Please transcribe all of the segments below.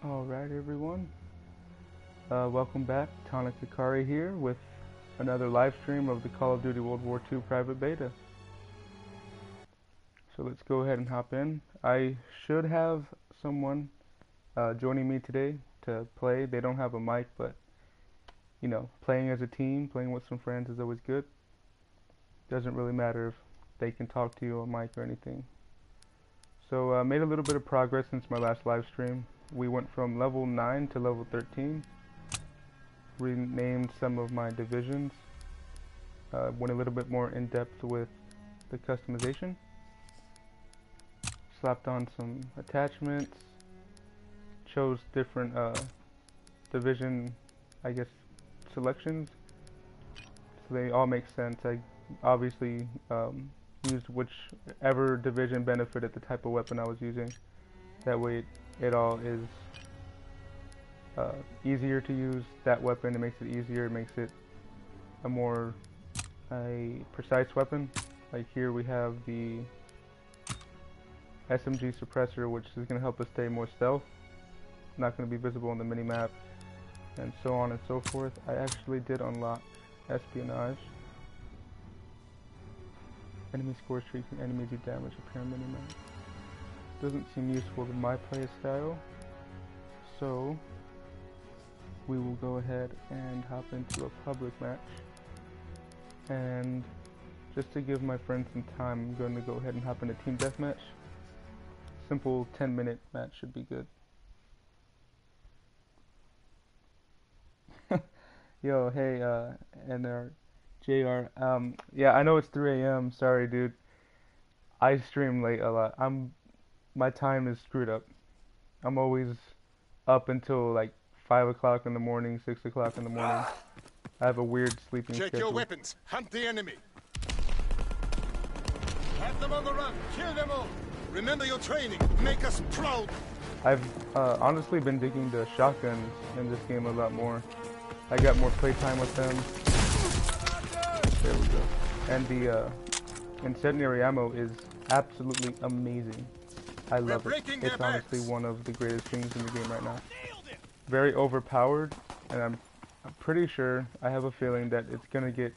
Alright everyone, welcome back. Tonic Hikari here with another live stream of the Call of Duty World War II private beta. So let's go ahead and hop in. I should have someone joining me today to play. They don't have a mic, but you know, playing as a team, playing with some friends is always good. Doesn't really matter if they can talk to you on mic or anything. So made a little bit of progress since my last live stream. We went from level 9 to level 13. Renamed some of my divisions. Went a little bit more in depth with the customization. Slapped on some attachments. Chose different division, I guess, selections. So they all make sense. I obviously used whichever division benefited the type of weapon I was using. That way it all is easier to use that weapon. It makes it easier, it makes it a more precise weapon. Like here we have the SMG suppressor, which is going to help us stay more stealth, not going to be visible on the minimap, and so on and so forth. I actually did unlock espionage. Enemy score streaks and enemies do damage appear on minimap. Doesn't seem useful to my play style, so we will go ahead and hop into a public match. And just to give my friends some time, I'm going to go ahead and hop into team deathmatch. Simple 10-minute match should be good. Yo, hey, NR, JR, yeah, I know it's 3 AM, sorry dude. I stream late a lot. My time is screwed up. I'm always up until like 5 o'clock in the morning, 6 o'clock in the morning. I have a weird sleeping schedule. Check your weapons. Hunt the enemy. Have them on the run. Kill them all. Remember your training. Make us proud. I've honestly been digging the shotguns in this game a lot more. I got more playtime with them. There we go. And the incendiary ammo is absolutely amazing. I love it. It's honestly one of the greatest things in the game right now. Very overpowered, and I'm pretty sure, I have a feeling that it's gonna get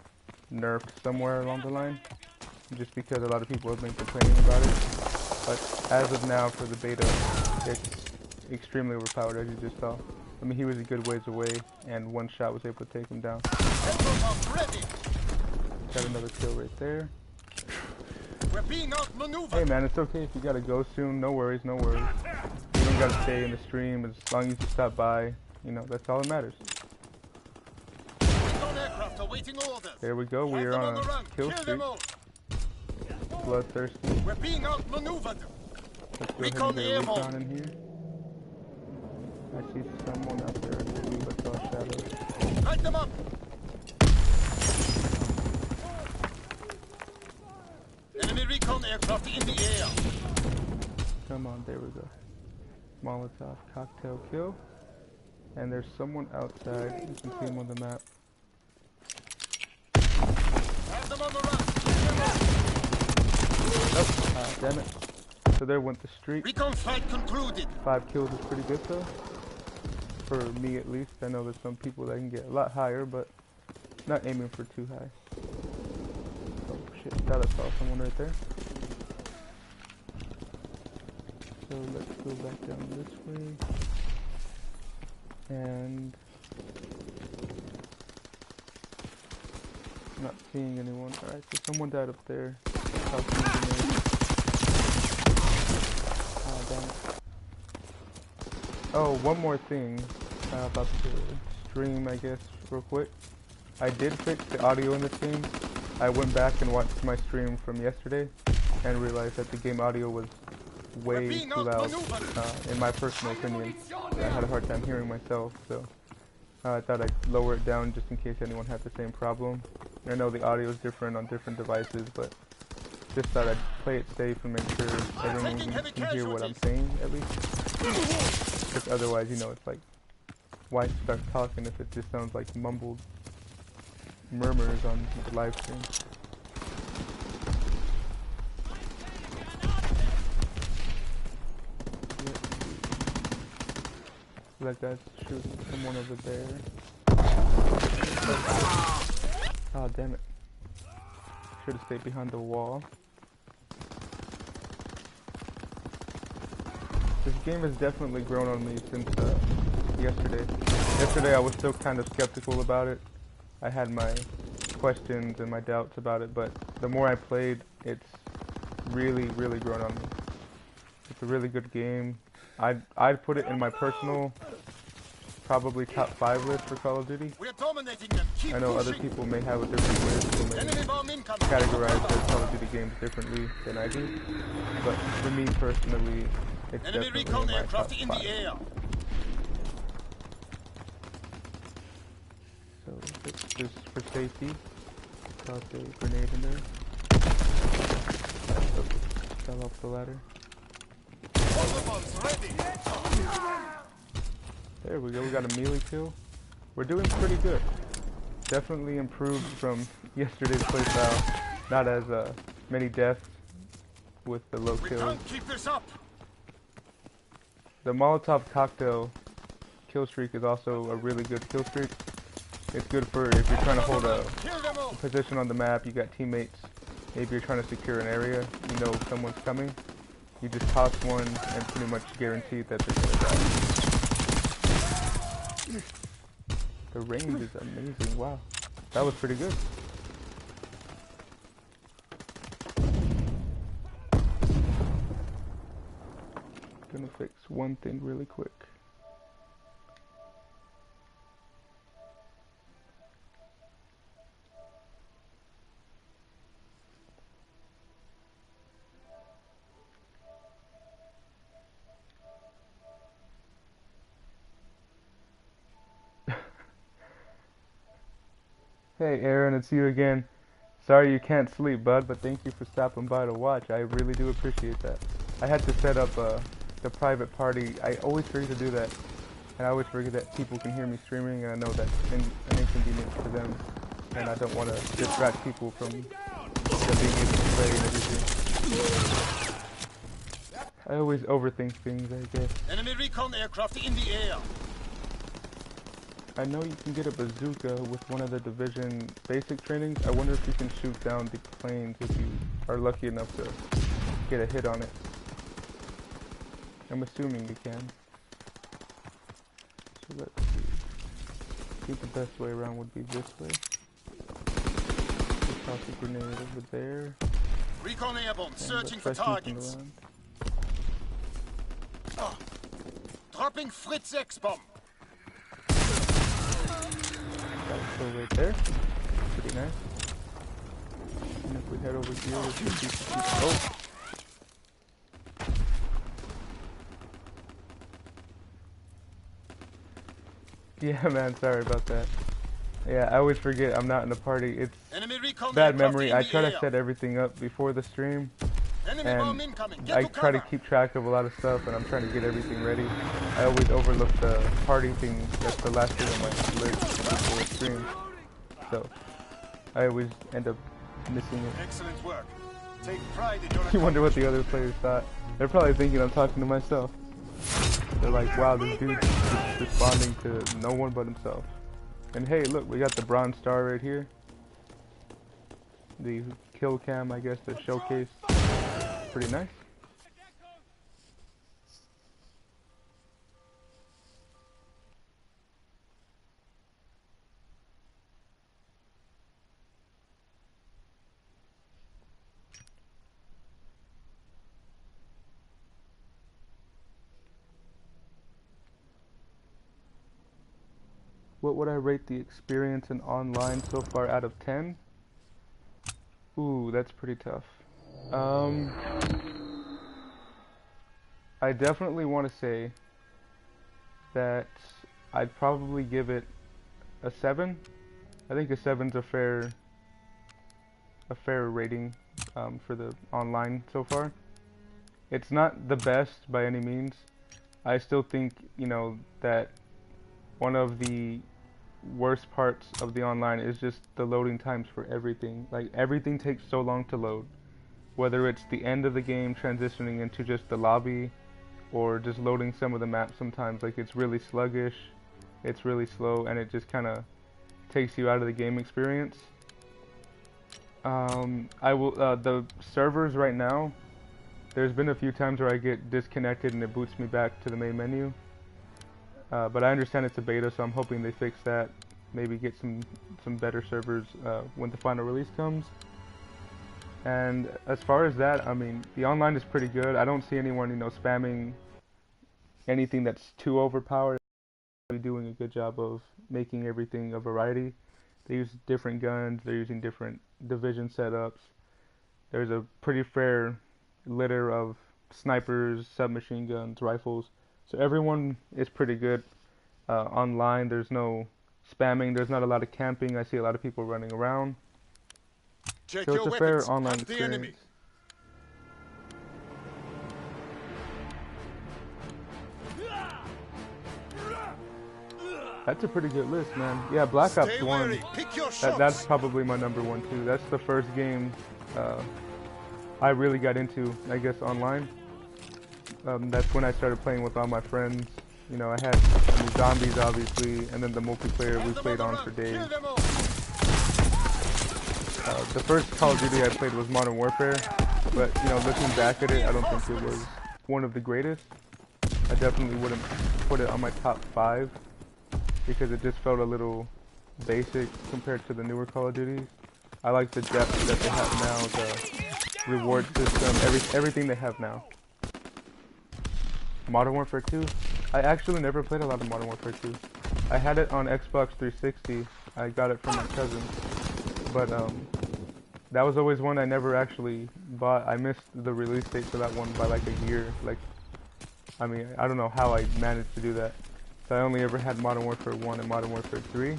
nerfed somewhere along the line, just because a lot of people have been complaining about it. But as of now, for the beta, it's extremely overpowered, as you just saw. I mean, he was a good ways away, and one shot was able to take him down. Got another kill right there. We're being outmaneuvered. Hey man, it's okay if you gotta go soon. No worries, no worries. You don't gotta stay in the stream as long as you stop by. You know, that's all that matters. There we go. We are on a kill streak. Bloodthirsty. We're being outmaneuvered. Let's go ahead and get a recon in here. I see someone out there. I believe I saw shadows. Light them up. Enemy recon aircraft in the air. Come on, there we go. Molotov cocktail kill. And there's someone outside. You can see him on the map. Have them on the run. Oh, damn it. So there went the streak. Recon fight concluded. 5 kills is pretty good though. For me at least. I know there's some people that can get a lot higher, but not aiming for too high. Oh shit, thought I saw someone right there. So let's go back down this way. And not seeing anyone. Alright, so someone died up there. Oh, damn it. Oh, one more thing about the stream, I guess, real quick. I did fix the audio in the stream. I went back and watched my stream from yesterday and realized that the game audio was way too loud, in my personal opinion. I had a hard time hearing myself, so I thought I'd lower it down just in case anyone had the same problem. I know the audio is different on different devices, but just thought I'd play it safe and make sure everyone can hear what I'm saying, at least. Because otherwise, you know, it's like, why start talking if it just sounds like mumbled murmurs on the live stream. That guy's shooting someone over there. Oh, damn it. Should have stayed behind the wall. This game has definitely grown on me since yesterday. Yesterday I was still kind of skeptical about it. I had my questions and my doubts about it, but the more I played, it's really, really grown on me. It's a really good game. I'd put it in my personal, probably top 5 list for Call of Duty. We're dominating them. Keep I know other pushing. people may have a different list, or may Enemy bomb incoming. categorize their Call of Duty games differently than I do. But for me personally, it's Enemy definitely recon in my aircraft top in 5. the air. So just for safety, toss a grenade in there. Oh, fell off the ladder. All the bombs ready. There we go, we got a melee kill. We're doing pretty good. Definitely improved from yesterday's playstyle. Not as many deaths with the low We kills. can't keep this up. The Molotov cocktail kill streak is also a really good kill streak. It's good for if you're trying to hold a Kill them all. position on the map, you got teammates, maybe you're trying to secure an area, you know someone's coming. You just toss one and pretty much guarantee that they're gonna die. The range is amazing, wow. That was pretty good. Gonna fix one thing really quick. Hey Aaron, it's you again. Sorry you can't sleep, bud, but thank you for stopping by to watch. I really do appreciate that. I had to set up the private party. I always forget to do that. And I always forget that people can hear me streaming, and I know that's an inconvenience for them. And I don't want to distract people from them being able to play and everything. I always overthink things, I guess. Enemy recon aircraft in the air. I know you can get a bazooka with one of the Division basic trainings. I wonder if you can shoot down the planes if you are lucky enough to get a hit on it. I'm assuming you can. So let's see. I think the best way around would be this way. Just toss a grenade over there. Recon airborne, And searching let's for try sneaking targets. around. Oh. Dropping Fritz X bomb. Got a kill right there. Pretty nice. And if we head over here, we should be... Oh! Yeah, man, sorry about that. Yeah, I always forget I'm not in the party. It's Enemy recon bad aircraft memory. in I the try to air. set everything up before the stream, Enemy bomb and incoming. Get I to try to cover. keep track of a lot of stuff, and I'm trying to get everything ready. I always overlook the party thing. That's the last thing on my list before the stream. So, I always end up missing it. Excellent work. Take pride in your You wonder what the other players thought. They're probably thinking I'm talking to myself. They're like, wow, this dude's just responding to no one but himself. And hey, look, we got the bronze star right here. The kill cam, I guess, the showcase. Pretty nice. What would I rate the experience in online so far out of 10? Ooh, that's pretty tough. I definitely want to say that I'd probably give it a 7. I think a 7's a fair rating for the online so far. It's not the best by any means. I still think, you know, that one of the worst parts of the online is just the loading times for everything. Like, everything takes so long to load. Whether it's the end of the game transitioning into just the lobby, or just loading some of the maps sometimes. Like it's really sluggish, it's really slow, and it just kind of takes you out of the game experience. The servers right now, there's been a few times where I get disconnected and it boots me back to the main menu. But I understand it's a beta, so I'm hoping they fix that. Maybe get some better servers when the final release comes. And as far as that, I mean, the online is pretty good. I don't see anyone, you know, spamming anything that's too overpowered. They're doing a good job of making everything a variety. They use different guns. They're using different division setups. There's a pretty fair litter of snipers, submachine guns, rifles. So everyone is pretty good online. There's no spamming. There's not a lot of camping. I see a lot of people running around. Check So your it's a fair weapons. online Hunt the enemy. experience. That's a pretty good list, man. Yeah, Black Ops Stay 1, wary. Pick your shots. that's probably my number one too. That's the first game I really got into, I guess, online. That's when I started playing with all my friends. You know, I had zombies, obviously, and then the multiplayer we played on for days. The first Call of Duty I played was Modern Warfare, but, you know, looking back at it, I don't think it was one of the greatest. I definitely wouldn't put it on my top 5, because it just felt a little basic compared to the newer Call of Duties. I like the depth that they have now, the reward system, everything they have now. Modern Warfare 2? I actually never played a lot of Modern Warfare 2. I had it on Xbox 360. I got it from my cousin. But that was always one I never actually bought. I missed the release date for that one by like a year. Like, I mean, I don't know how I managed to do that. So I only ever had Modern Warfare 1 and Modern Warfare 3.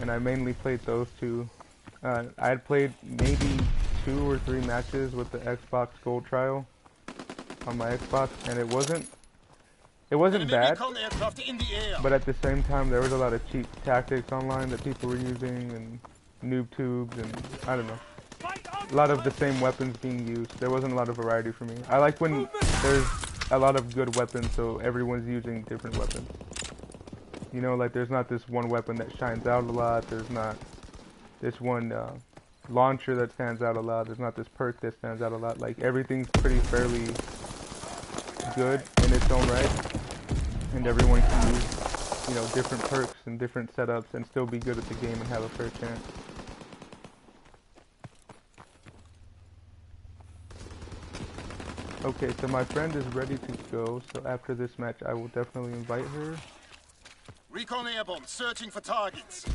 And I mainly played those two. I had played maybe 2 or 3 matches with the Xbox Gold Trial on my Xbox, and it wasn't bad, but at the same time there was a lot of cheap tactics online that people were using, and noob tubes, and I don't know, a lot of the same weapons being used. There wasn't a lot of variety for me. I like when there's a lot of good weapons, so everyone's using different weapons. You know, like there's not this one weapon that shines out a lot, there's not this one launcher that stands out a lot, there's not this perk that stands out a lot. Like everything's pretty fairly good in its own right, and everyone can use, you know, different perks and different setups and still be good at the game and have a fair chance. Okay, so my friend is ready to go, so after this match I will definitely invite her. Recon airborne, searching for targets.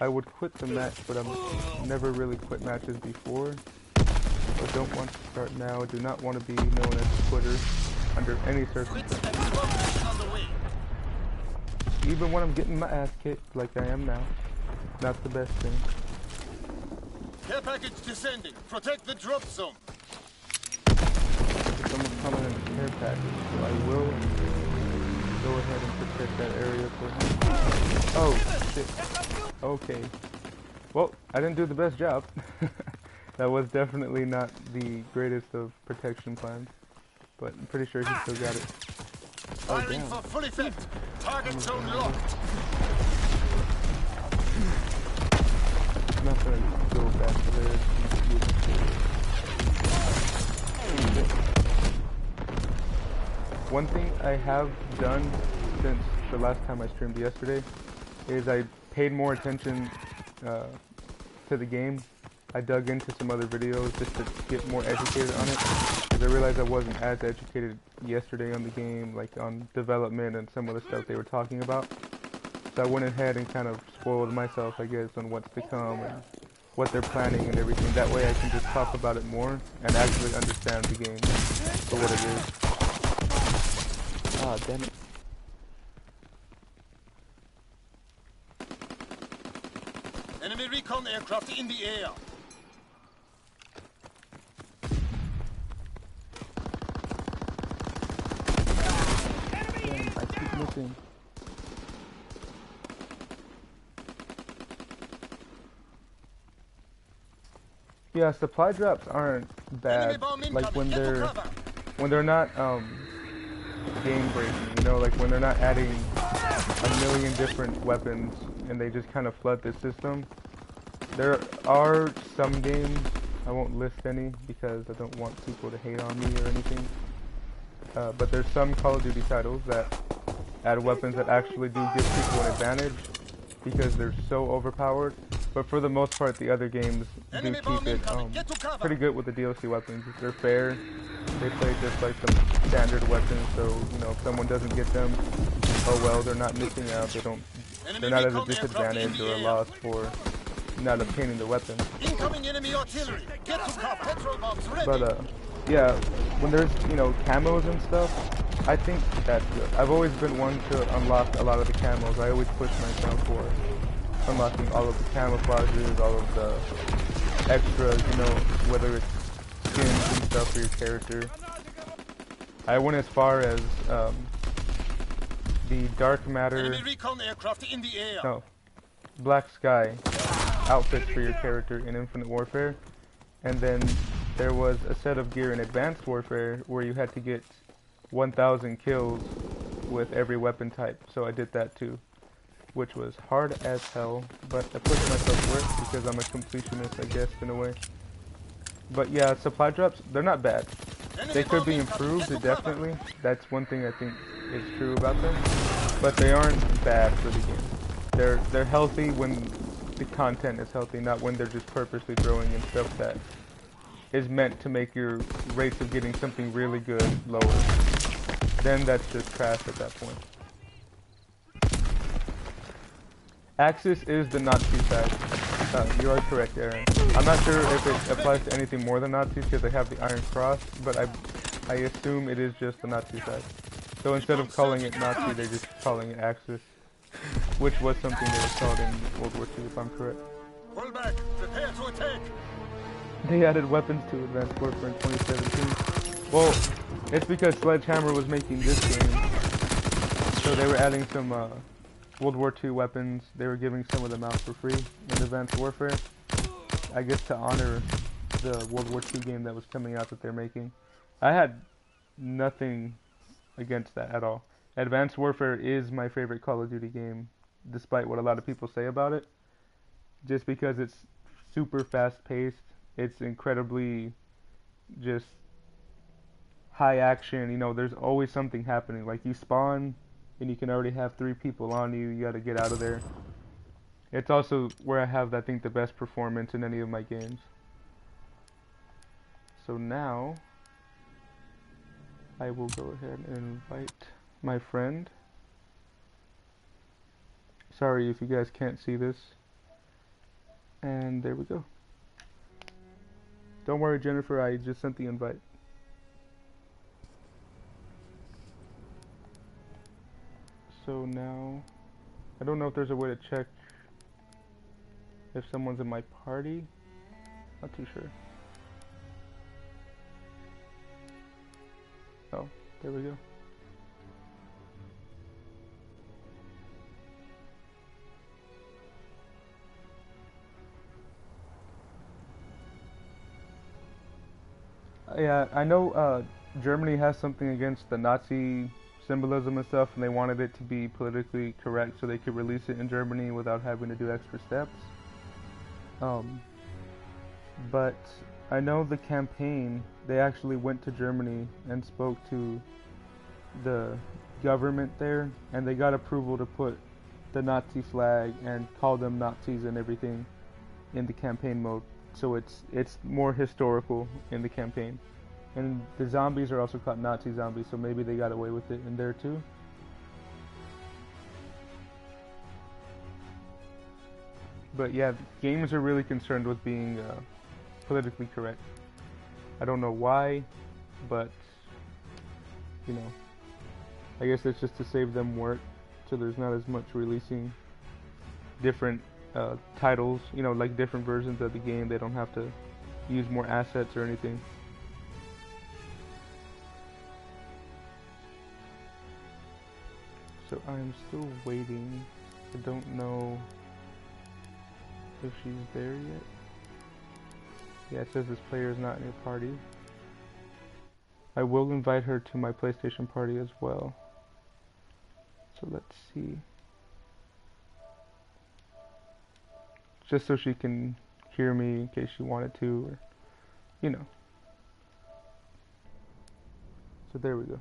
I would quit the match, but I've never really quit matches before. I don't want to start now. I do not want to be known as a quitter under any circumstances. Even when I'm getting my ass kicked like I am now. Not the best thing. Care package descending. Protect the drop zone. Someone's coming in a care package, so I will go ahead and protect that area for him. Oh, shit. Okay. Well, I didn't do the best job. That was definitely not the greatest of protection plans, but I'm pretty sure he still got it. Oh, firing for full effect. Target zone locked. I'm not gonna go back to there. One thing I have done since the last time I streamed yesterday is I paid more attention to the game. I dug into some other videos just to get more educated on it, because I realized I wasn't as educated yesterday on the game, like on development and some of the stuff they were talking about. So I went ahead and kind of spoiled myself, I guess, on what's to come and what they're planning and everything. That way I can just talk about it more and actually understand the game for what it is. Ah, damn it. Enemy recon aircraft in the air. Damn, I keep missing. Yeah, supply drops aren't bad. Like when they're not game breaking, you know, like when they're not adding a million different weapons and they just kind of flood the system. There are some games, I won't list any because I don't want people to hate on me or anything. But there's some Call of Duty titles that add weapons that actually do give people an advantage because they're so overpowered. But for the most part, the other games do keep it pretty good with the DLC weapons. They're fair. They play just like some standard weapons. So you know, if someone doesn't get them, oh well, they're not missing out. They're not at a disadvantage or a loss for not obtaining the weapon. But yeah, when there's, you know, camos and stuff, I think that's good. I've always been one to unlock a lot of the camos. I always push myself for unlocking all of the camouflages, all of the extras, you know, whether it's skins and stuff for your character. I went as far as the dark matter, no, black sky outfits for your character in Infinite Warfare, and then there was a set of gear in Advanced Warfare where you had to get 1,000 kills with every weapon type, so I did that too, which was hard as hell, but I pushed myself for it because I'm a completionist, I guess, in a way. But yeah, supply drops, they're not bad. They could be improved, definitely. That's one thing I think is true about them, but they aren't bad for the game. They're healthy when the content is healthy, not when they're just purposely throwing in stuff that is meant to make your rates of getting something really good lower. Then that's just trash at that point. Axis is the Nazi side. You are correct, Aaron. I'm not sure if it applies to anything more than Nazis because they have the Iron Cross, but I assume it is just the Nazi side. So instead of calling it Nazi, they're just calling it Axis, which was something they were called in World War II, if I'm correct. Pull back. Prepare to attack. They added weapons to Advanced Warfare in 2017. Well, it's because Sledgehammer was making this game, so they were adding some World War II weapons. They were giving some of them out for free in Advanced Warfare, I guess to honor the World War II game that was coming out that they're making. I had nothing against that at all. Advanced Warfare is my favorite Call of Duty game, despite what a lot of people say about it, just because it's super fast-paced. It's incredibly just high action, you know, there's always something happening. Like you spawn and you can already have 3 people on you, you gotta get out of there. It's also where I have, I think, the best performance in any of my games. So now, I will go ahead and invite my friend. Sorry if you guys can't see this. And there we go. Don't worry, Jennifer, I just sent the invite. So now, I don't know if there's a way to check if someone's in my party. Not too sure. Oh, there we go. Yeah, I know Germany has something against the Nazi symbolism and stuff, and they wanted it to be politically correct so they could release it in Germany without having to do extra steps. But I know the campaign, they actually went to Germany and spoke to the government there, and they got approval to put the Nazi flag and call them Nazis and everything in the campaign mode. So it's more historical in the campaign. And the zombies are also called Nazi zombies, so maybe they got away with it in there too. But yeah, games are really concerned with being politically correct. I don't know why, but you know, I guess it's just to save them work, so there's not as much releasing different titles, you know, like different versions of the game. They don't have to use more assets or anything. So I'm still waiting. I don't know if she's there yet. Yeah, it says this player is not in your party. I will invite her to my PlayStation party as well. So let's see. Just so she can hear me in case she wanted to, or, you know. So there we go.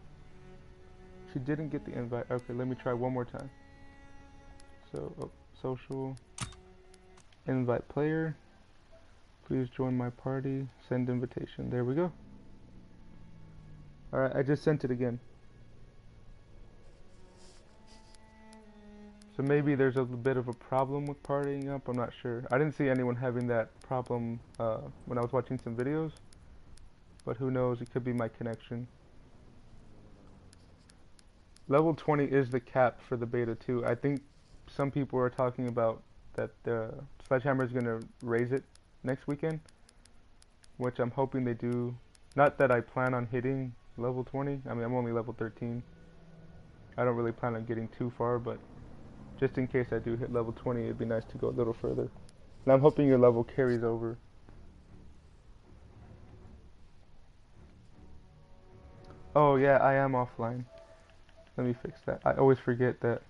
She didn't get the invite. Okay, let me try one more time. So, social, invite player. Please join my party. Send invitation. There we go. Alright, I just sent it again. So maybe there's a bit of a problem with partying up. I'm not sure. I didn't see anyone having that problem when I was watching some videos. But who knows? It could be my connection. Level 20 is the cap for the beta too. I think some people are talking about that Sledgehammer is going to raise it next weekend, which I'm hoping they do. Not that I plan on hitting level 20. I mean, I'm only level 13. I don't really plan on getting too far, but just in case I do hit level 20, it'd be nice to go a little further. And I'm hoping your level carries over. Oh yeah, I am offline. Let me fix that. I always forget that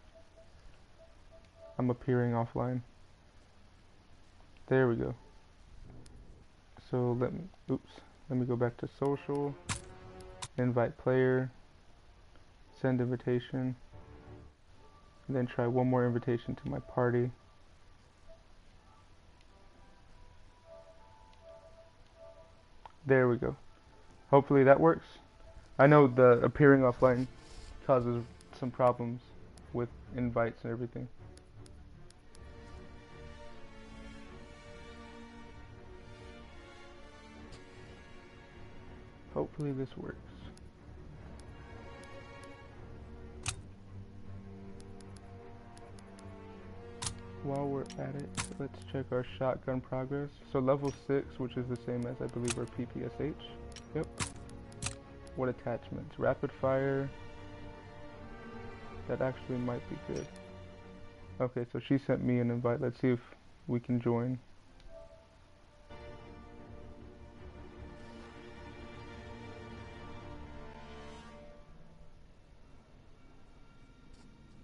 I'm appearing offline. There we go. So let me go back to social, invite player, send invitation, and then try one more invitation to my party. There we go. Hopefully that works. I know the appearing offline causes some problems with invites and everything. Hopefully this works. While we're at it, let's check our shotgun progress. So level 6, which is the same as I believe our PPSH. Yep. What attachments? Rapid fire. That actually might be good. Okay, so she sent me an invite. Let's see if we can join.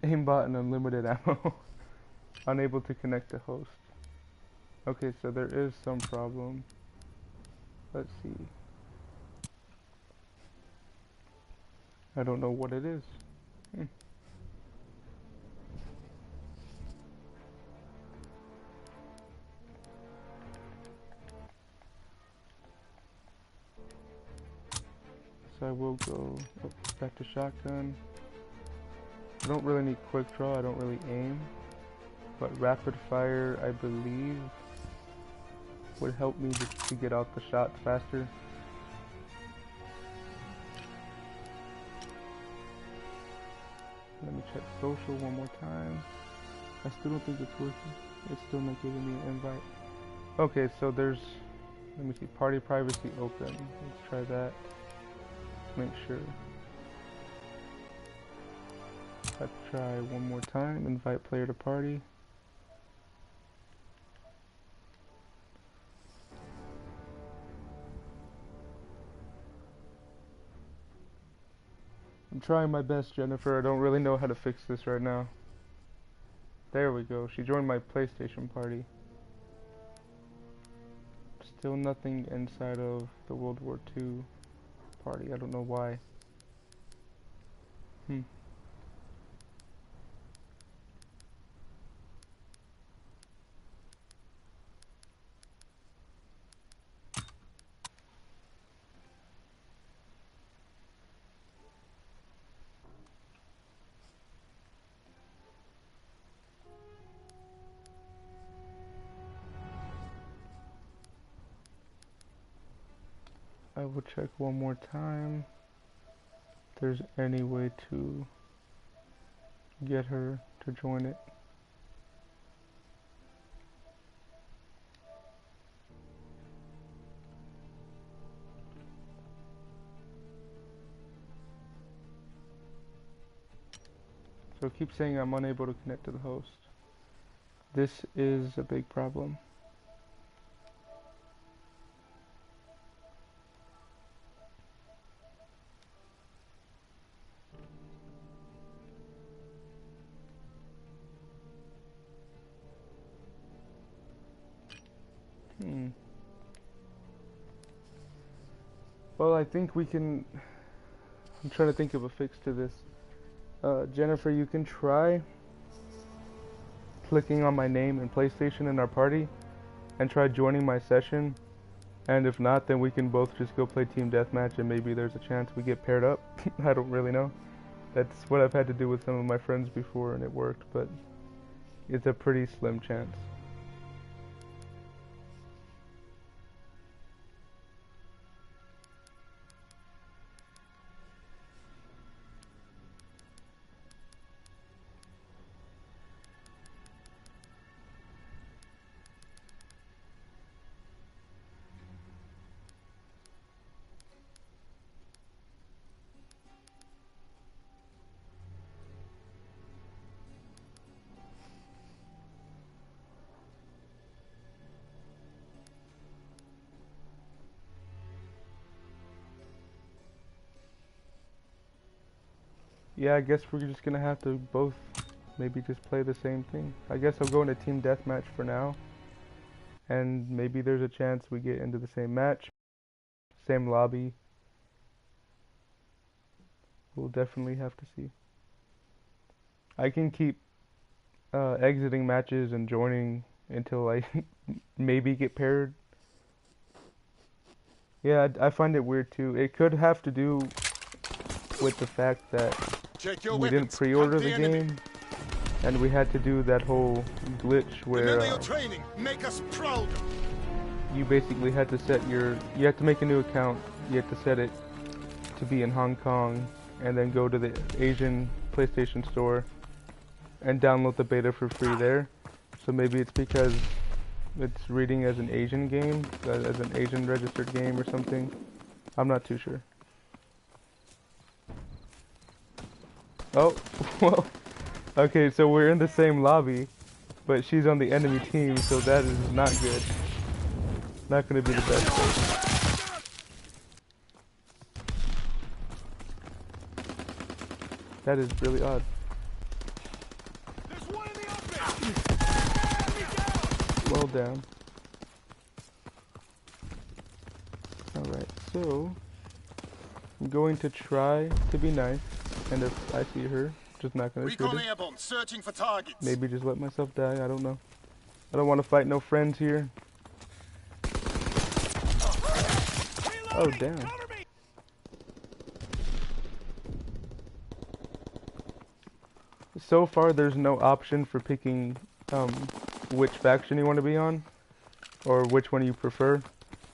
Aimbot and unlimited ammo. Unable to connect to host. Okay, so there is some problem. Let's see. I don't know what it is. So I will go back to shotgun. I don't really need quick draw, I don't really aim. But rapid fire, I believe, would help me to get out the shots faster. Let me check social one more time. I still don't think it's working. It's still not giving me an invite. Okay, so there's, let me see, party privacy open. Let's try that. Make sure. Let's try one more time. Invite player to party. I'm trying my best, Jennifer. I don't really know how to fix this right now. There we go. She joined my PlayStation party. Still nothing inside of the World War II party. I don't know why. I will check one more time if there's any way to get her to join it. So it keeps saying I'm unable to connect to the host. This is a big problem. Well, I think we can... I'm trying to think of a fix to this. Jennifer, you can try clicking on my name and PlayStation in our party and try joining my session. And if not, then we can both just go play Team Deathmatch and maybe there's a chance we get paired up. I don't really know. That's what I've had to do with some of my friends before and it worked, but it's a pretty slim chance. Yeah, I guess we're just gonna have to both maybe just play the same thing. I guess I'll go into Team Deathmatch for now. And maybe there's a chance we get into the same match. Same lobby. We'll definitely have to see. I can keep exiting matches and joining until I maybe get paired. Yeah, I find it weird too. It could have to do with the fact that we didn't pre-order the game, and we had to do that whole glitch where Make us proud. You basically had to set you had to make a new account, you had to set it to be in Hong Kong, and then go to the Asian PlayStation Store and download the beta for free there. So maybe it's because it's reading as an Asian game, as an Asian registered game or something. I'm not too sure. Oh, well, okay, so we're in the same lobby, but she's on the enemy team, so that is not good. Not gonna be the best thing. That is really odd. Well done. Alright, so I'm going to try to be nice, and if I see her, just not gonna shoot her. Searching for targets. Maybe just let myself die, I don't know. I don't want to fight no friends here. Oh damn. So far there's no option for picking which faction you want to be on, or which one you prefer.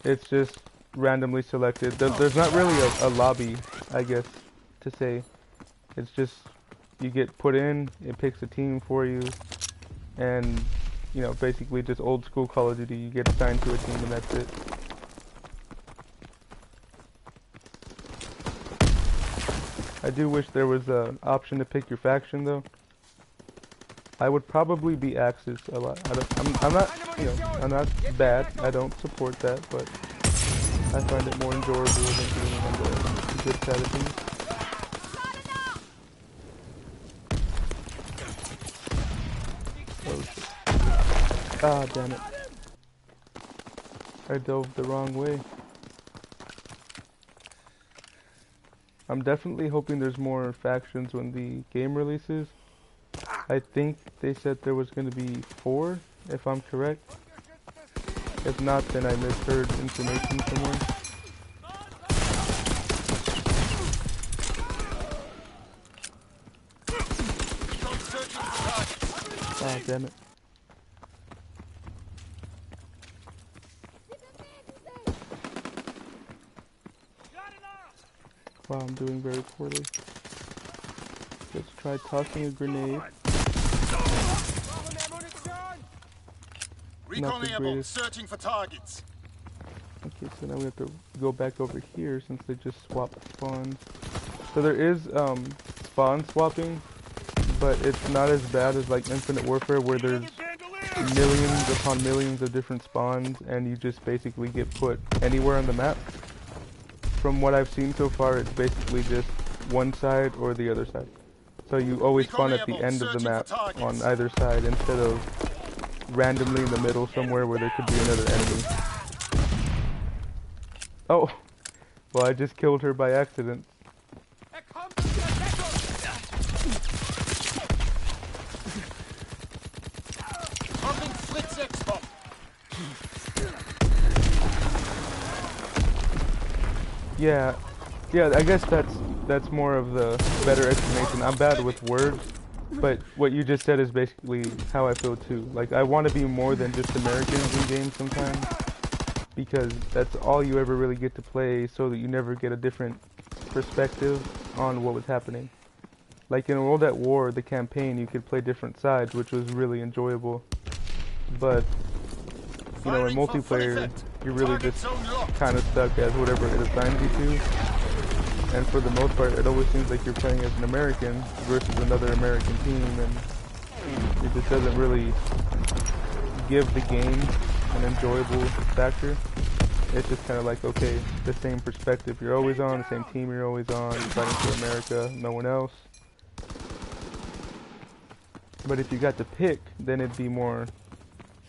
It's just randomly selected. There's not really a lobby, I guess, to say. It's just, you get put in, it picks a team for you, and, you know, basically just old school Call of Duty, you get assigned to a team and that's it. I do wish there was an option to pick your faction though. I would probably be Axis a lot. I'm not, you know, I'm not bad. I don't support that, but I find it more enjoyable than being on the good side of things. Oh shit. Ah, damn it. I dove the wrong way. I'm definitely hoping there's more factions when the game releases. I think they said there was going to be 4, if I'm correct. If not, then I misheard information somewhere. Ah, damn it. Wow, I'm doing very poorly. Let's try tossing a grenade. Not the greatest. Searching for targets. Okay, so now we have to go back over here since they just swapped spawns. So there is spawn swapping, but it's not as bad as like Infinite Warfare where there's millions upon millions of different spawns and you just basically get put anywhere on the map. From what I've seen so far, it's basically just one side or the other side. So you always spawn at the end of the map on either side instead of randomly in the middle somewhere where there could be another enemy. Oh, Well, I just killed her by accident. Yeah, I guess that's more of the better explanation. I'm bad with words, but what you just said is basically how I feel too. Like, I want to be more than just Americans in games sometimes, because that's all you ever really get to play, so that you never get a different perspective on what was happening. Like in World at War, the campaign, you could play different sides, which was really enjoyable. But, you know, in multiplayer, you're really just kind of stuck as whatever it assigns you to. And for the most part, it always seems like you're playing as an American versus another American team, and it just doesn't really give the game an enjoyable factor. It's just kind of like, okay, the same perspective you're always on, the same team you're always on, you're fighting for America, no one else. But if you got to pick, then it'd be more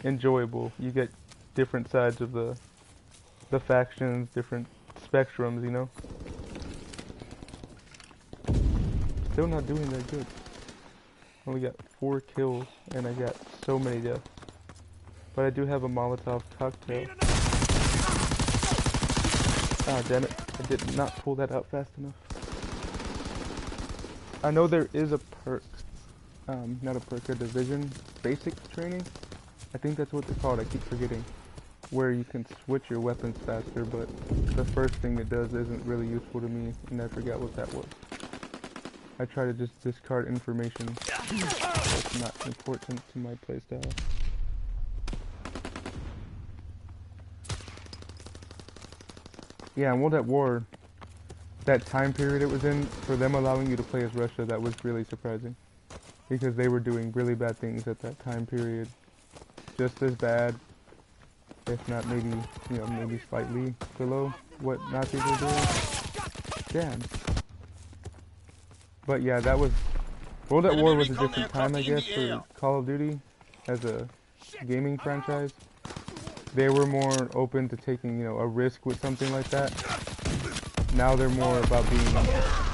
enjoyable. You get different sides of the factions, different spectrums, you know? Still not doing that good. Only got 4 kills, and I got so many deaths. But I do have a Molotov cocktail. Ah, damn it. I did not pull that out fast enough. I know there is a perk. Not a perk, a division. Basic training? I think that's what they're called, I keep forgetting. Where you can switch your weapons faster, but the first thing it does isn't really useful to me, and I forgot what that was. I try to just discard information that's not important to my playstyle. Yeah, in World at War, that time period it was in, for them allowing you to play as Russia, that was really surprising. Because they were doing really bad things at that time period. Just as bad, if not maybe, you know, maybe slightly below what Nazis were doing. Damn. But yeah, that was... World at War was a different time, I guess, for Call of Duty as a gaming franchise. They were more open to taking, you know, a risk with something like that. Now they're more about being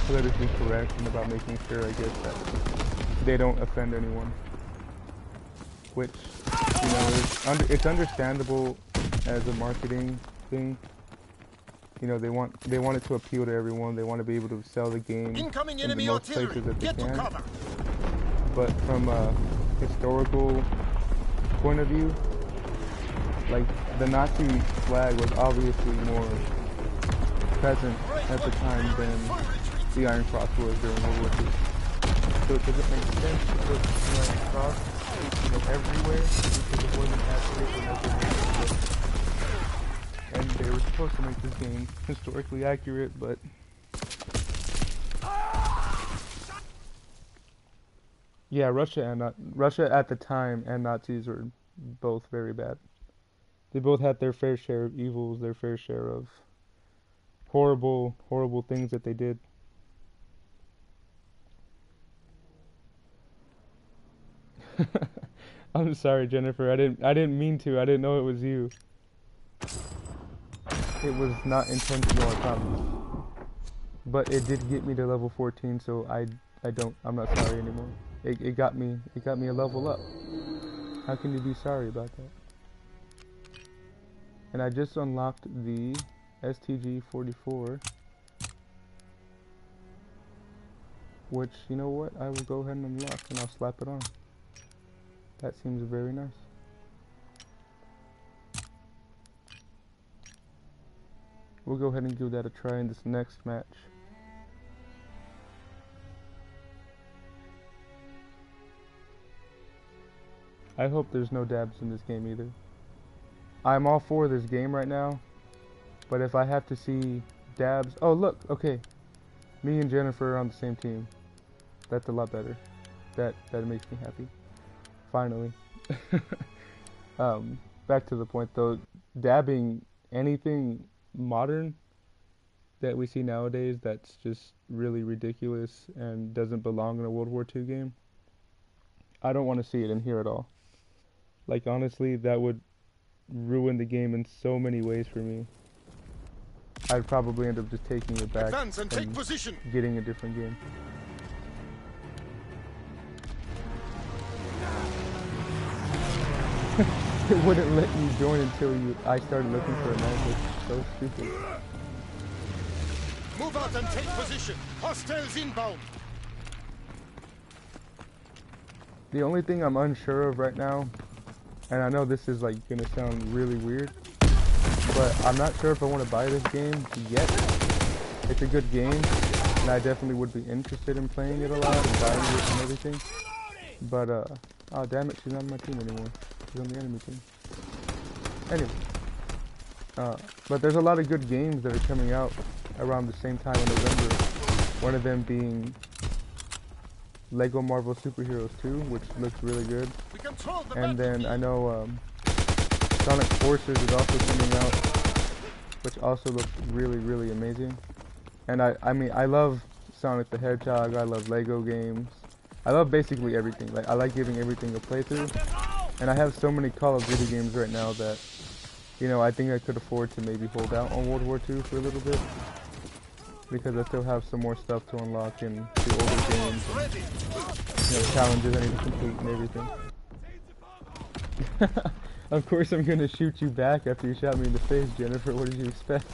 politically correct and about making sure, I guess, that they don't offend anyone. Which, you know, it's understandable as a marketing thing. You know, they want it to appeal to everyone. They want to be able to sell the game in the most places that they can. But from a historical point of view, like, the Nazi flag was obviously more present at the time than the Iron Cross was during World War II. So it doesn't make sense to put the Iron Cross, you know, everywhere, because it wasn't as frequent as it was. And they were supposed to make this game historically accurate, but... Yeah, Russia at the time and Nazis were both very bad. They both had their fair share of evils, their fair share of horrible, horrible things that they did. I'm sorry, Jennifer. I didn't mean to. I didn't know it was you. It was not intentional, I promise. But it did get me to level 14, so I'm not sorry anymore. It got me a level up. How can you be sorry about that? And I just unlocked the STG-44, which, you know what, I will go ahead and unlock, and I'll slap it on. That seems very nice. We'll go ahead and give that a try in this next match. I hope there's no dabs in this game either. I'm all for this game right now, but if I have to see dabs... Oh, look, okay. Me and Jennifer are on the same team. That's a lot better. That makes me happy. Finally. Back to the point though. Dabbing anything modern that we see nowadays that's just really ridiculous and doesn't belong in a World War II game, I don't want to see it in here at all. Like, honestly, that would ruin the game in so many ways for me. I'd probably end up just taking it back Advance and take and position. getting a different game. It wouldn't let you join until I started looking for a match. It's so stupid. Move out and take position. Hostiles inbound. The only thing I'm unsure of right now, and I know this is like gonna sound really weird, but I'm not sure if I want to buy this game yet. It's a good game, and I definitely would be interested in playing it a lot and buying it and everything. But oh damn it, she's not on my team anymore. She's on the enemy team. Anyway, but there's a lot of good games that are coming out around the same time in November. One of them being Lego Marvel Superheroes 2, which looks really good. And then I know Sonic Forces is also coming out, which also looks really, really amazing. And I mean, I love Sonic the Hedgehog, I love Lego games. I love basically everything. Like, I like giving everything a playthrough. And I have so many Call of Duty games right now that, you know, I think I could afford to maybe hold out on World War II for a little bit. Because I still have some more stuff to unlock in the older games and, you know, challenges I need to complete and everything. Of course I'm gonna shoot you back after you shot me in the face, Jennifer. What did you expect?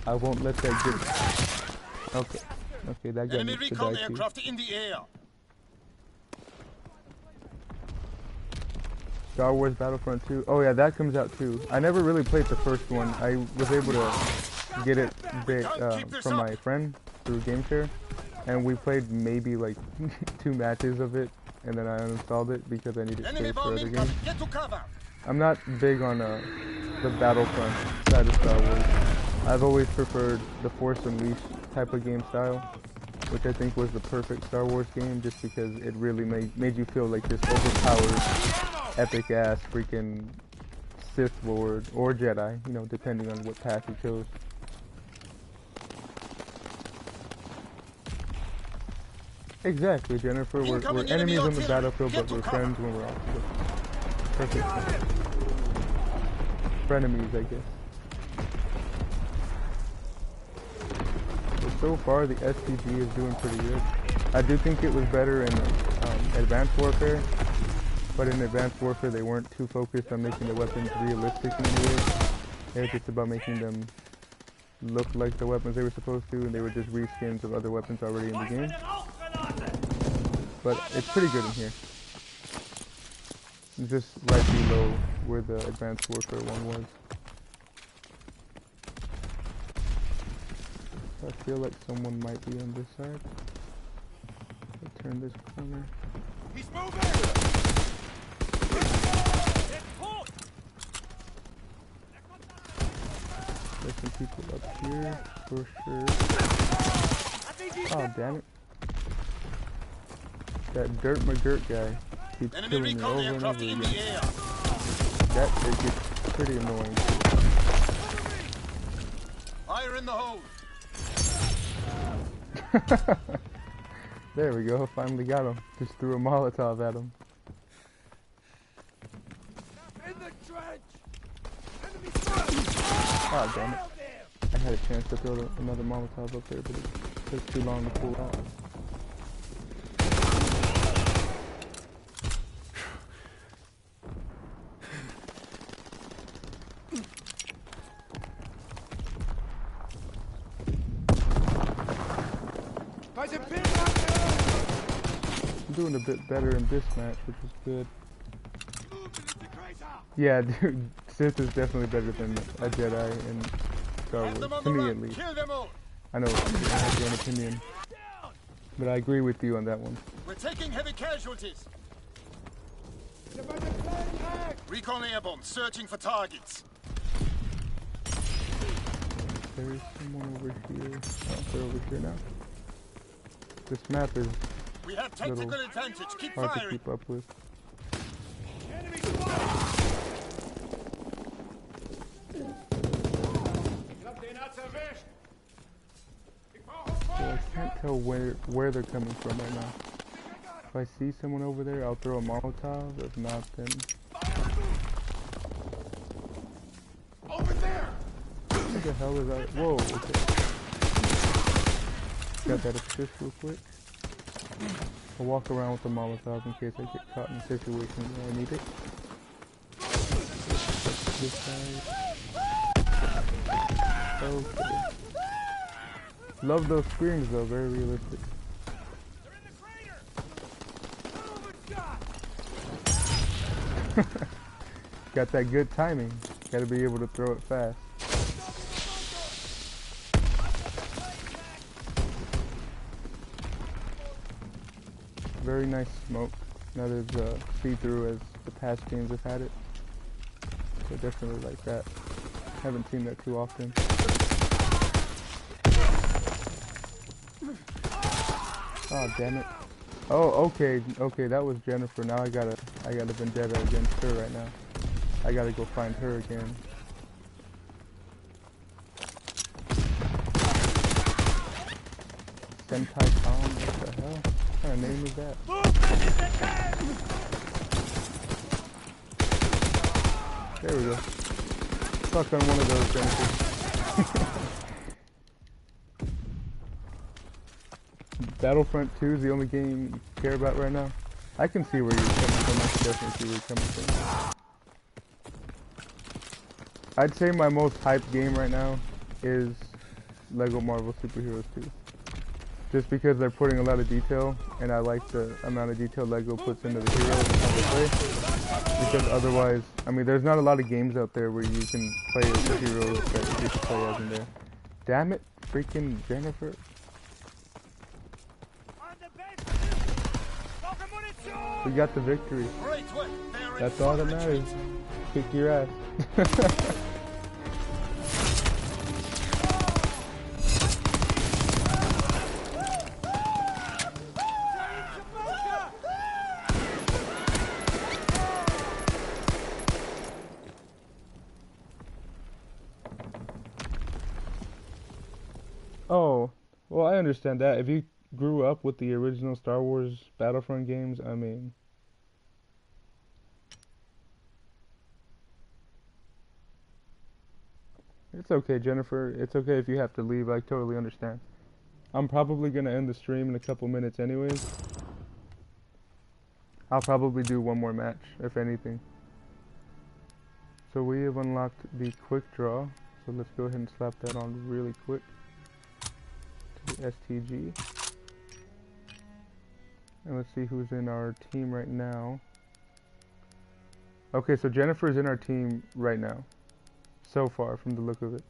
I won't let that get... Okay. Okay, that guy needs to die too. Aircraft in the air. Star Wars Battlefront 2. Oh yeah, that comes out too. I never really played the first one. I was able to get it from my friend through GameShare, and we played maybe like 2 matches of it, and then I uninstalled it because I needed space for other games. I'm not big on the Battlefront side of Star Wars. I've always preferred the Force Unleashed type of game style, which I think was the perfect Star Wars game, just because it really made you feel like this overpowered, epic-ass freaking Sith Lord or Jedi, you know, depending on what path you chose. Exactly, Jennifer. We're enemies on the battlefield, but we're friends when we're off. Perfect. Frenemies, I guess. But so far, the SPG is doing pretty good. I do think it was better in Advanced Warfare, but in Advanced Warfare they weren't too focused on making the weapons realistic in any way. It was just about making them look like the weapons they were supposed to, and they were just reskins of other weapons already in the game. But it's pretty good in here. It's just right below where the Advanced Warfare one was. I feel like someone might be on this side. I'll turn this corner. He's moving! There's some people up here for sure. Oh damn it. That Dirt McGirt guy keeps killing me over and over again. That it gets pretty annoying. Fire in the hole. There we go, finally got him. Just threw a Molotov at him. In the trench. Oh damn it. I had a chance to throw another Molotov up there, but it took too long to pull out. I'm doing a bit better in this match, which is good. Yeah, dude, Sith is definitely better than a Jedi in Star Wars, to me at least. I know you have your own opinion, but I agree with you on that one. We're taking heavy casualties. Recon airborne, searching for targets. There's someone over here. Oh, they're over here now. This map is we have tactical advantage. Keep hard firing. to keep up with. So I can't tell where they're coming from right now. If I see someone over there, I'll throw a Molotov. If not, then... Over there! the hell is that? Whoa, okay. Got that assist real quick. I'll walk around with the Molotov in case I get caught in a situation where I need it. This side. Okay. Love those screams though, very realistic. Got that good timing. Gotta be able to throw it fast. Very nice smoke. Not as see-through as the past games have had it. So definitely like that. Haven't seen that too often. Oh damn it. Oh okay, that was Jennifer. Now I got a vendetta against her right now. I gotta go find her again. Sentai Tom, what the hell? What kind of name is that? There we go. Stuck on one of those Jennifer. Battlefront 2 is the only game you care about right now? I can see where you're coming from. I can definitely see where you're coming from. I'd say my most hyped game right now is Lego Marvel Super Heroes 2. Just because they're putting a lot of detail, and I like the amount of detail Lego puts into the heroes and how they play. Because otherwise, I mean, there's not a lot of games out there where you can play as the heroes that you get to play as in there. Damn it, freaking Jennifer. We got the victory. That's all that matters. Kick your ass. Oh, well, I understand that. If you grew up with the original Star Wars Battlefront games, I mean... It's okay, Jennifer. It's okay if you have to leave. I totally understand. I'm probably going to end the stream in a couple minutes anyways. I'll probably do one more match, if anything. So we have unlocked the quick draw. So let's go ahead and slap that on really quick. To the STG. And let's see who's in our team right now. Okay, so Jennifer's in our team right now. So far, from the look of it.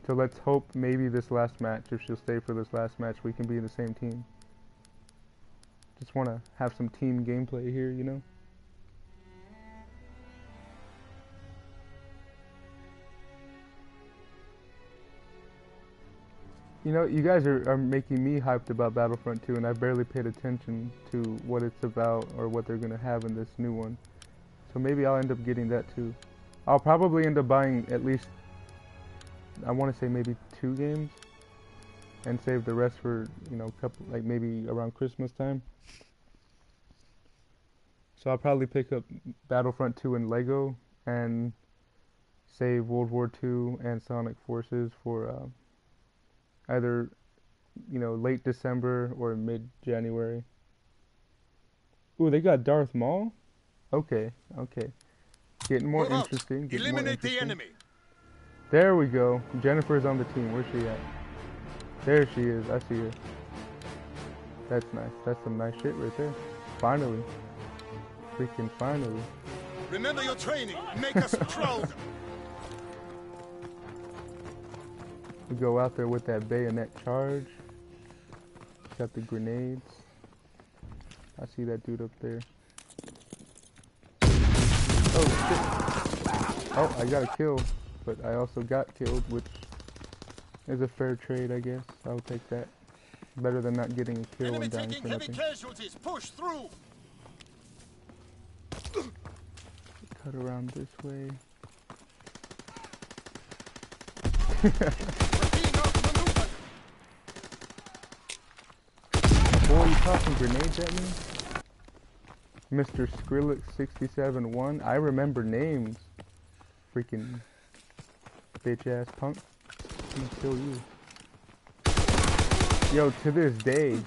So let's hope maybe this last match, if she'll stay for this last match, we can be in the same team. Just want to have some team gameplay here, you know? You know, you guys are making me hyped about Battlefront 2, and I barely paid attention to what it's about or what they're going to have in this new one. So maybe I'll end up getting that too. I'll probably end up buying at least, I want to say maybe 2 games, and save the rest for, you know, couple, like maybe around Christmas time. So I'll probably pick up Battlefront 2 and Lego, and save World War II and Sonic Forces for either, you know, late December or mid-January. Ooh, they got Darth Maul? Okay, okay. Getting more interesting. Eliminate the enemy. There we go. Jennifer's on the team. Where's she at? There she is. I see her. That's nice. That's some nice shit right there. Finally. Freaking finally. Remember your training. Make us proud. We go out there with that bayonet charge. Got the grenades. I see that dude up there. Oh shit. Oh, I got a kill, but I also got killed, which is a fair trade, I guess. I'll take that. Better than not getting a kill and dying for nothing. Casualties. Push through. Cut around this way. Boy, you tossing grenades at me? Mr. Skrillex 67-1. I remember names. Freaking bitch ass punk. I'm gonna kill you. Yo, to this day,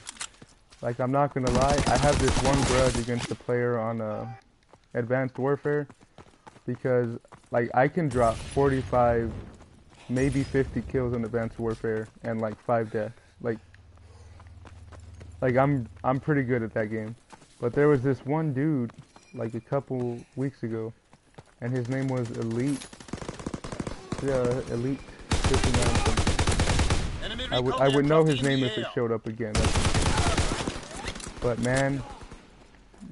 like I'm not gonna lie, I have this one grudge against the player on Advanced Warfare because like I can drop 45, maybe 50 kills in Advanced Warfare and like 5 deaths. Like I'm pretty good at that game. But there was this one dude like a couple weeks ago, and his name was Elite 59 something. I would know his name if it showed up again. But man,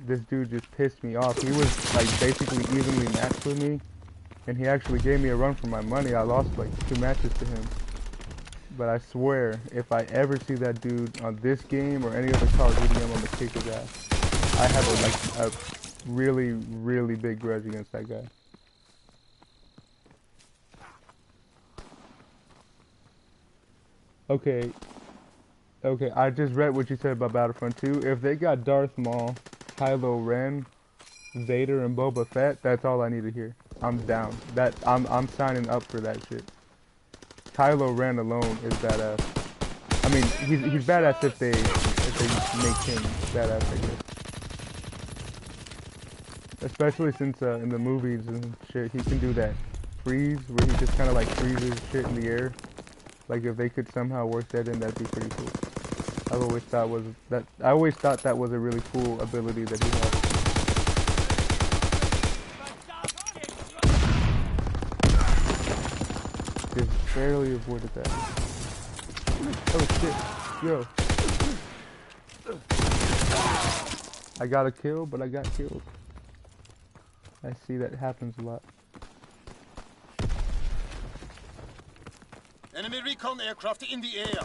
this dude just pissed me off. He was like basically evenly matched with me, and he actually gave me a run for my money. I lost like 2 matches to him. But I swear, if I ever see that dude on this game or any other Call of Duty game, I'm gonna kick his ass. I have a really, really big grudge against that guy. Okay, I just read what you said about Battlefront 2. If they got Darth Maul, Kylo Ren, Vader, and Boba Fett, that's all I need to hear. I'm down. I'm signing up for that shit. Kylo Ren alone is badass. I mean, he's badass if they make him badass, I guess. Especially since in the movies and shit, he can do that freeze where he just kind of like freezes shit in the air. Like if they could somehow work that in, that'd be pretty cool. I always thought that was a really cool ability that he had. Just barely avoided that. Oh shit, yo. I got a kill, but I got killed. I see that happens a lot. Enemy recon aircraft in the air.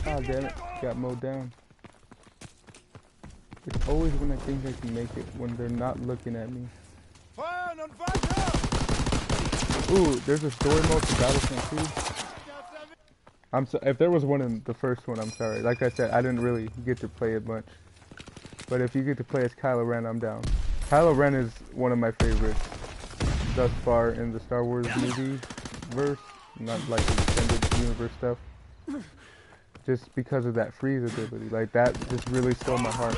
Ah, damn it. Got mowed down. It's always when I think I can make it, when they're not looking at me. Fire on fire! Ooh, there's a story mode for Battlefront 2. If there was one in the first one, I'm sorry. Like I said, I didn't really get to play it much. But if you get to play as Kylo Ren, I'm down. Kylo Ren is one of my favorites thus far in the Star Wars movie verse, not like extended universe stuff. Just because of that freeze ability, like that just really stole my heart.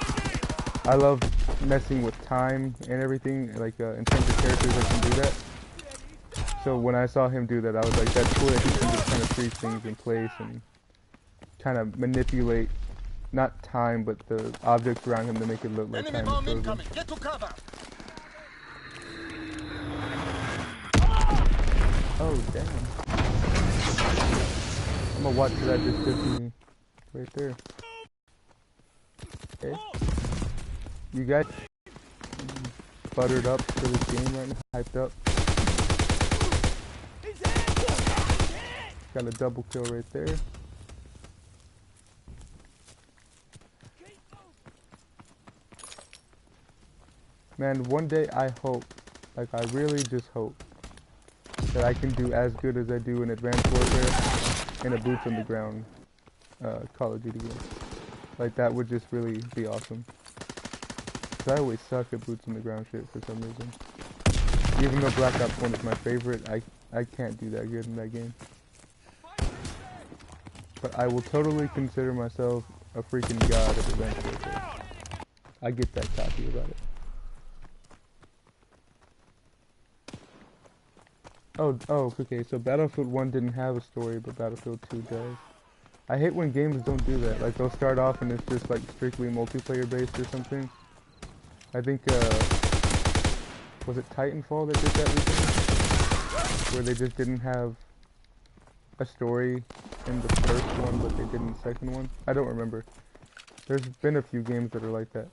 I love messing with time and everything, like in terms of characters that can do that. So when I saw him do that, I was like, that's cool that he can just kind of freeze things in place and kind of manipulate, not time, but the objects around him to make it look like time is frozen. Get to cover. Oh, damn. I'm gonna watch that just 50 right there. Okay. You guys buttered up for this game right now, hyped up. Got a double kill right there. Man, one day I hope, like I really just hope, that I can do as good as I do in Advanced Warfare in a boots on the ground Call of Duty game. Like that would just really be awesome. Cause I always suck at boots on the ground shit for some reason. Even though Black Ops 1 is my favorite, I can't do that good in that game. But I will totally consider myself a freaking god at Advanced Warfare. I get that cocky about it. Oh, okay, so Battlefield 1 didn't have a story, but Battlefield 2 does. I hate when games don't do that. Like, they'll start off and it's just, like, strictly multiplayer-based or something. I think, was it Titanfall that did that recently? Where they just didn't have a story in the first one, but they did in the second one? I don't remember. There's been a few games that are like that.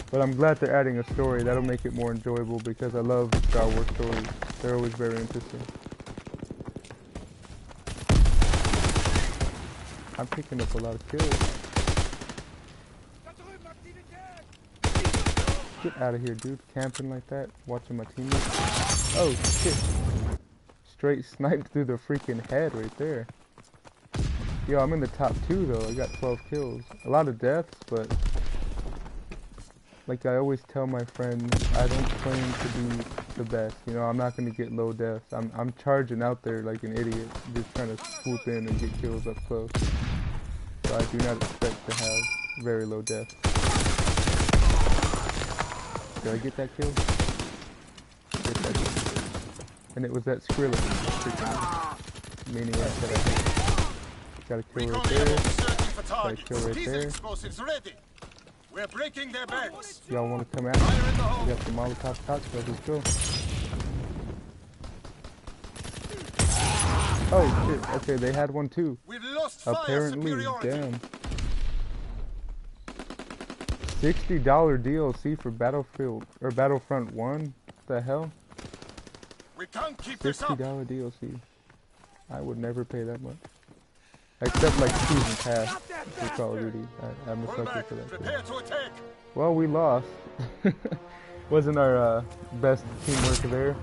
But I'm glad they're adding a story. That'll make it more enjoyable because I love Star Wars stories. They're always very interesting. I'm picking up a lot of kills. Get out of here, dude. Camping like that. Watching my teammates. Oh, shit. Straight sniped through the freaking head right there. Yo, I'm in the top 2 though. I got 12 kills. A lot of deaths, but like I always tell my friends, I don't claim to be the best. You know, I'm not gonna get low deaths. I'm charging out there like an idiot, just trying to swoop in and get kills up close. So I do not expect to have very low deaths. Did I get that kill? Get that kill. And it was that Skrillex freaking maniac that I hit. Got a kill right there. Got a kill right there. We're breaking their backs. Y'all want to come out? We got the Molotov cocktails. Let's go. Oh shit! Okay, they had one too. We've lost apparently, damn. $60 DLC for Battlefield or Battlefront 1. What the hell? We can't keep this up. $60 DLC. I would never pay that much. Except like season pass for Call of Duty. I'm a sucker for that. Prepare to attack. Well, we lost. Wasn't our best teamwork there,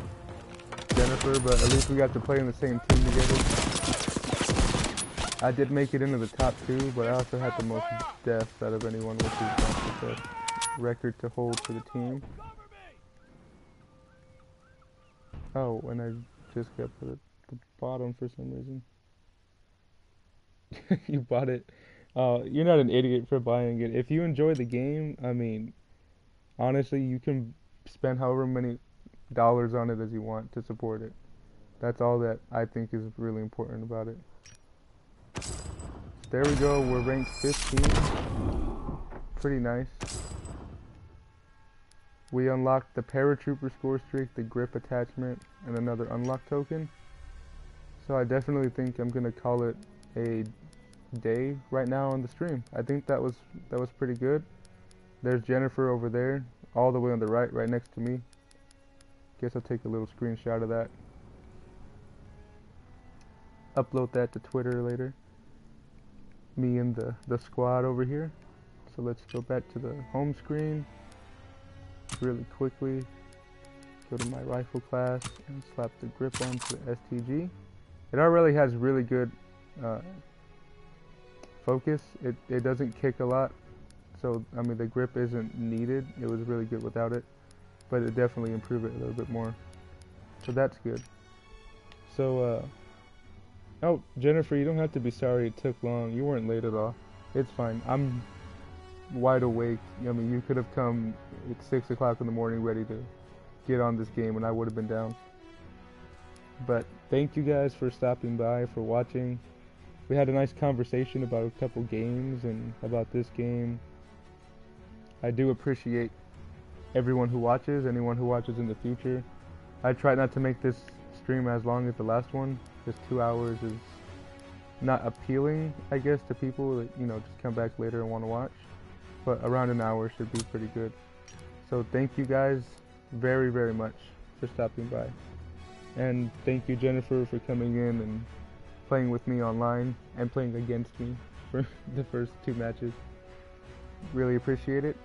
Jennifer, but at least we got to play in the same team together. I did make it into the top 2, but I also had the most deaths out of anyone, which is not the record to hold for the team. Oh, and I just got put at the bottom for some reason. You bought it. You're not an idiot for buying it. If you enjoy the game, I mean, honestly, you can spend however many dollars on it as you want to support it. That's all that I think is really important about it. There we go. We're ranked 15. Pretty nice. We unlocked the paratrooper score streak, the grip attachment, and another unlock token. So I definitely think I'm gonna call it a day right now on the stream. I think that was pretty good. There's Jennifer over there, all the way on the right next to me. Guess I'll take a little screenshot of that. Upload that to Twitter later. Me and the squad over here. So let's go back to the home screen really quickly. Go to my rifle class and slap the grip onto the STG. It already has really good focus. It doesn't kick a lot, so I mean the grip isn't needed. It was really good without it, but it definitely improved it a little bit more, so that's good. So oh, Jennifer, you don't have to be sorry it took long. You weren't late at all. It's fine. I'm wide awake. I mean, you could have come at 6 o'clock in the morning ready to get on this game and I would have been down. But thank you guys for stopping by, for watching. We had a nice conversation about a couple games and about this game. I do appreciate everyone who watches, anyone who watches in the future. I try not to make this stream as long as the last one. Just 2 hours is not appealing, I guess, to people that, you know, just come back later and want to watch. But around an hour should be pretty good. So thank you guys very, very much for stopping by. And thank you, Jennifer, for coming in and playing with me online and playing against me for the first 2 matches. Really appreciate it.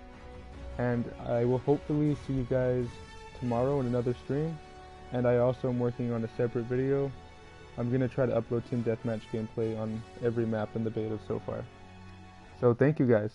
And I will hopefully see you guys tomorrow in another stream. And I also am working on a separate video. I'm going to try to upload Team Deathmatch gameplay on every map in the beta so far. So thank you guys.